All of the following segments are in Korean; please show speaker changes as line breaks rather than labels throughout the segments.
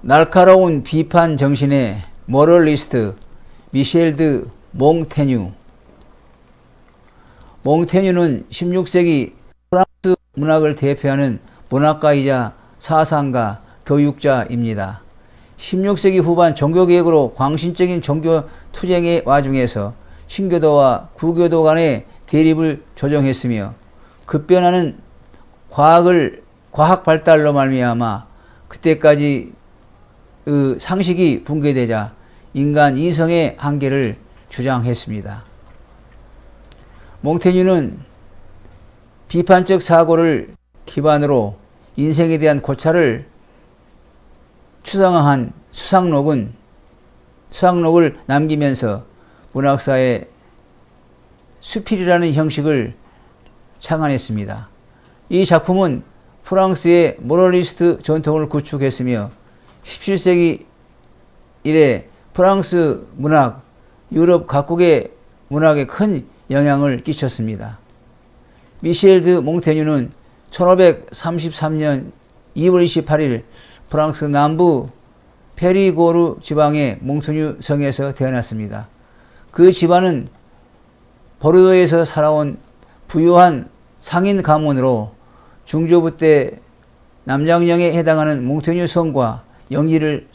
날카로운 비판 정신의 모럴리스트 미셸 드 몽테뉴. 몽테뉴는 16세기 프랑스 문학을 대표하는 문학가이자 사상가, 교육자입니다. 16세기 후반 종교개혁으로 광신적인 종교 투쟁의 와중에서 신교도와 구교도 간의 대립을 조정했으며 급변하는 과학 발달로 말미암아 그때까지 상식이 붕괴되자 인간 이성의 한계를 주장했습니다. 몽테뉴는 비판적 사고를 기반으로 인생에 대한 고찰을 추상화한 수상록을 남기면서 문학사의 수필이라는 형식을 창안했습니다. 이 작품은 프랑스의 모럴리스트 전통을 구축했으며 17세기 이래 프랑스 문학, 유럽 각국의 문학에 큰 영향을 끼쳤습니다. 미셸 드 몽테뉴는 1533년 2월 28일 프랑스 남부 페리고르 지방의 몽테뉴 성에서 태어났습니다. 그 집안은 보르도에서 살아온 부유한 상인 가문으로 중조부 때 남장령에 해당하는 몽테뉴 성과 영지를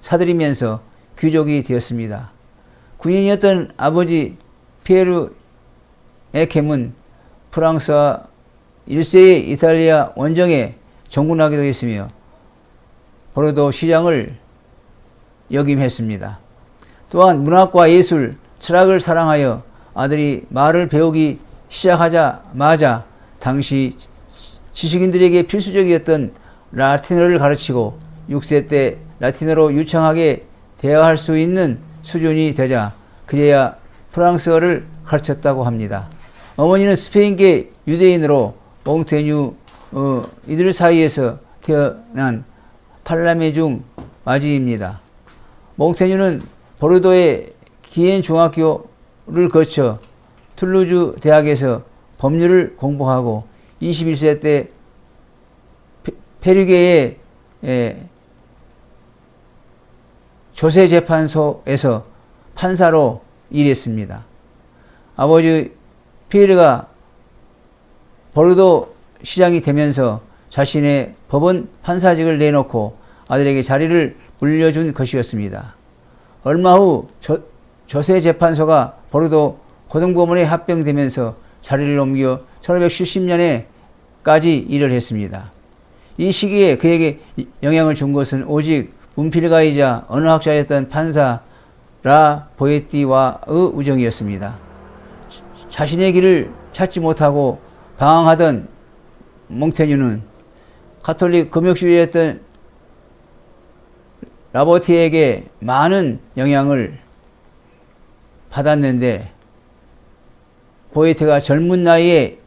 사들이면서 귀족이 되었습니다. 군인이었던 아버지 피에르 에켐은 프랑스와 1세의 이탈리아 원정에 정군하기도 했으며 보르도 시장을 역임했습니다. 또한 문학과 예술, 철학을 사랑하여 아들이 말을 배우기 시작하자마자 당시 지식인들에게 필수적이었던 라틴어를 가르치고 6세 때 라틴어로 유창하게 대화할 수 있는 수준이 되자 그제야 프랑스어를 가르쳤다고 합니다. 어머니는 스페인계 유대인으로 몽테뉴 이들 사이에서 태어난 팔남매 중 맞이입니다. 몽테뉴는 보르도의 기엔 중학교를 거쳐 툴루즈 대학에서 법률을 공부하고 21세 때 페르게의 조세재판소에서 판사로 일했습니다. 아버지 피에르가 보르도 시장이 되면서 자신의 법원 판사직을 내놓고 아들에게 자리를 물려준 것이었습니다. 얼마 후 조세재판소가 보르도 고등법원에 합병되면서 자리를 옮겨 1570년에까지 일을 했습니다. 이 시기에 그에게 영향을 준 것은 오직 문필가이자 언어학자였던 판사 라 보에티와의 우정이었습니다. 자신의 길을 찾지 못하고 방황하던 몽테뉴는 가톨릭 금욕주의였던 라보티에게 많은 영향을 받았는데 보에티가 젊은 나이에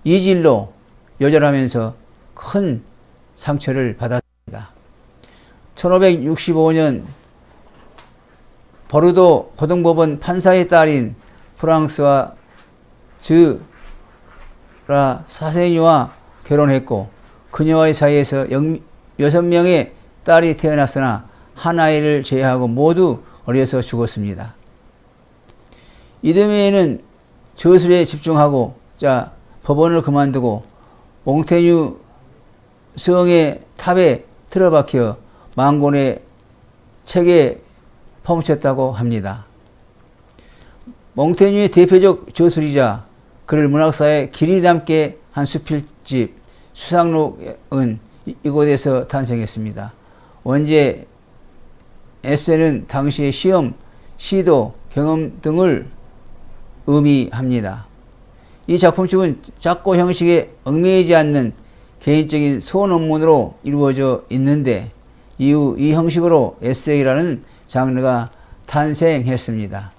이질로 요절하면서 큰 상처를 받았습니다. 1565년 보르도 고등법원 판사의 딸인 프랑스와 즈라 사세니와 결혼했고 그녀와의 사이에서 6명의 딸이 태어났으나 한 아이를 제외하고 모두 어려서 죽었습니다. 이듬해에는 저술에 집중하고 법원을 그만두고 몽테뉴 성의 탑에 틀어박혀 망곤의 책에 퍼묻혔다고 합니다. 몽테뉴의 대표적 저술이자 그를 문학사에 길이 남게 한 수필집 수상록은 이곳에서 탄생했습니다. 원제 에세는 당시의 시험, 시도, 경험 등을 의미합니다. 이 작품집은 작고 형식에 얽매이지 않는 개인적인 소논문으로 이루어져 있는데 이후 이 형식으로 에세이라는 장르가 탄생했습니다.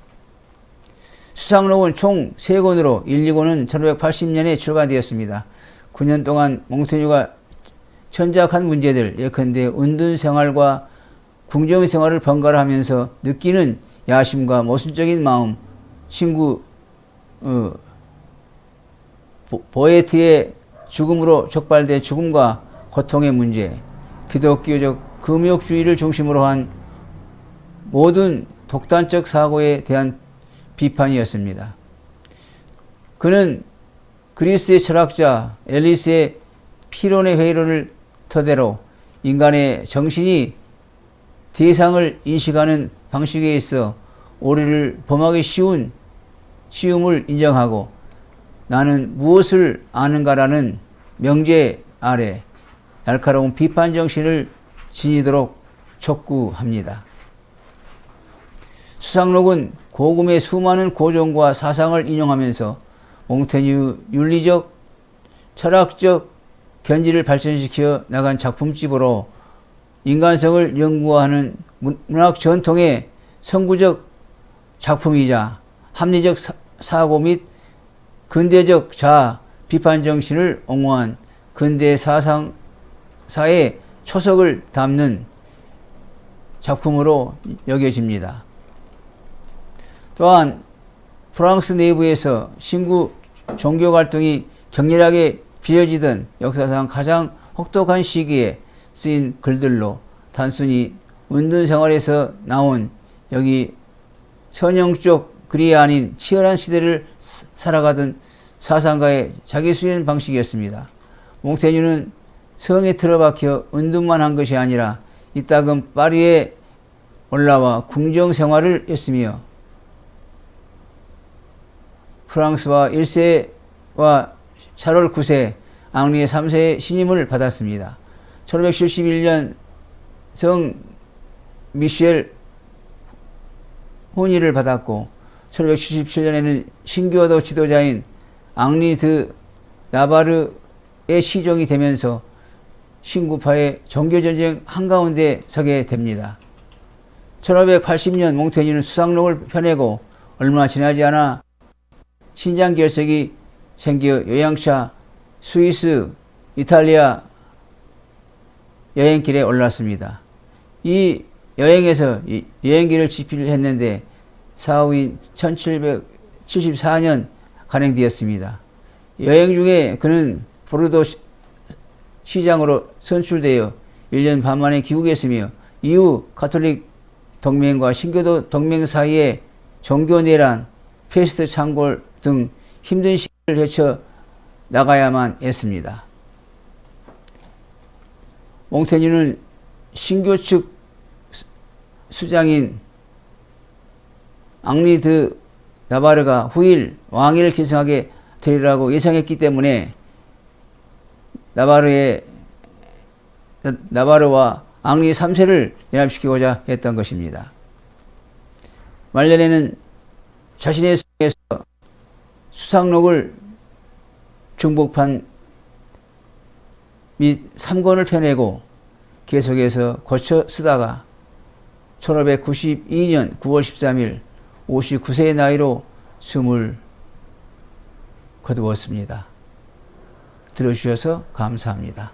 수상록은 총 3권으로 1, 2권은 1580년에 출간되었습니다. 9년 동안 몽테뉴가 천작한 문제들, 예컨대 은둔 생활과 궁정 생활을 번갈아 하면서 느끼는 야심과 모순적인 마음, 친구 보에티의 죽음으로 촉발된 죽음과 고통의 문제, 기독교적 금욕주의를 중심으로 한 모든 독단적 사고에 대한 비판이었습니다. 그는 그리스의 철학자 엘리스의 피론의 회의론을 토대로 인간의 정신이 대상을 인식하는 방식에 있어 오류를 범하기 쉬움을 인정하고 나는 무엇을 아는가라는 명제 아래 날카로운 비판 정신을 지니도록 촉구합니다. 수상록은 고금의 수많은 고전과 사상을 인용하면서 몽테뉴 윤리적, 철학적 견지를 발전시켜 나간 작품집으로 인간성을 연구하는 문학 전통의 선구적 작품이자 합리적 사고 및 근대적 자아 비판 정신을 옹호한 근대 사상사의 초석을 담는 작품으로 여겨집니다. 또한 프랑스 내부에서 신구 종교 갈등이 격렬하게 빚어지던 역사상 가장 혹독한 시기에 쓰인 글들로 단순히 은둔 생활에서 나온 여기 선형적 글이 아닌 치열한 시대를 살아가던 사상가의 자기 수련 방식이었습니다. 몽테뉴는 성에 틀어박혀 은둔만 한 것이 아니라 이따금 파리에 올라와 궁정 생활을 했으며 프랑스와 1세와 샤롤 9세, 앙리 3세의 신임을 받았습니다. 1571년 성 미셸 혼의를 받았고 1577년에는 신교도 지도자인 앙리 드 나바르의 시종이 되면서 신구파의 종교전쟁 한가운데 서게 됩니다. 1580년 몽테뉴는 수상록을 펴내고 얼마 지나지 않아 신장결석이 생겨 요양차 스위스, 이탈리아 여행길에 올랐습니다. 이 여행에서 여행기를 집필했는데 사후인 1774년 간행되었습니다. 여행 중에 그는 보르도 시장으로 선출되어 1년 반 만에 귀국했으며 이후 가톨릭 동맹과 신교도 동맹 사이에 종교내란, 패스트 창궐 등 힘든 시기를 헤쳐 나가야만 했습니다. 몽테뉴는 신교 측 수장인 앙리 드 나바르가 후일 왕위를 계승하게 되리라고 예상했기 때문에 나바르와 앙리 3세를 연합시키고자 했던 것입니다. 말년에는 자신의 성에서 수상록을 중복판 및 3권을 펴내고 계속해서 고쳐 쓰다가 1592년 9월 13일 59세의 나이로 숨을 거두었습니다. 들어주셔서 감사합니다.